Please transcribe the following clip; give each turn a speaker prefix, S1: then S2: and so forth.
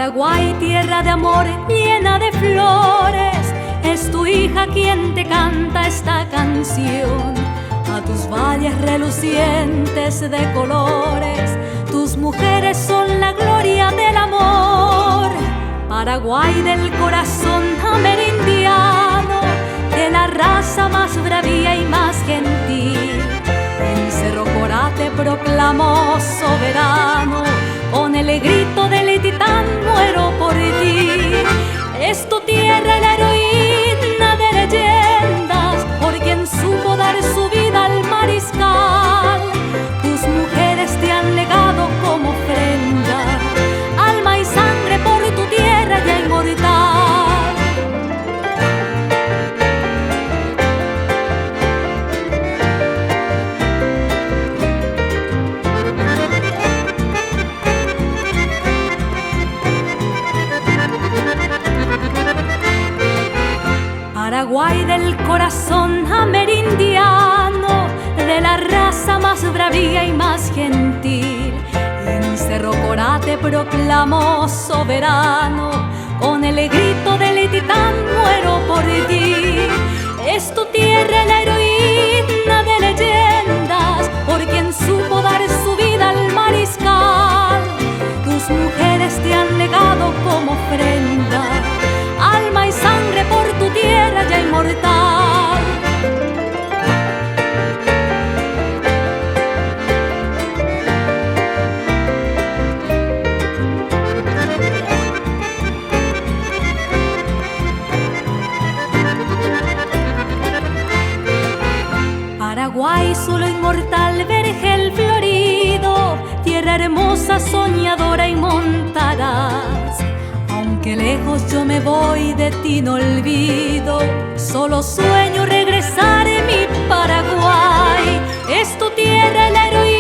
S1: Paraguay, tierra de amor llena de flores, es tu hija quien te canta esta canción. A tus valles relucientes de colores, tus mujeres son la gloria del amor. Paraguay del corazón amerindiano, de la raza más bravía y más gentil, en Cerro Corá te proclamó soberano, con el grito del titán muero por ti. Es tu tierra la heroína de leyendas, por quien supo dar su vida al mariscal. Tus mujeres te han legado como ofrenda, alma y sangre por tu tierra ya inmortal. Paraguay del corazón amerindiano, de la raza más bravía y más gentil, en Cerro Corá te proclamó soberano, con el grito del titán muero por ti. Es tu tierra la heroína de leyendas, por quien supo dar su vida al mariscal. Tus mujeres te han legado como ofrenda, alma y sangre por tu tierra ya inmortal. Paraguay, solo inmortal, vergel florido, tierra hermosa, soñadora y montarás. Aunque lejos yo me voy, de ti no olvido, solo sueño regresar en mi Paraguay. Es tu tierra la heroína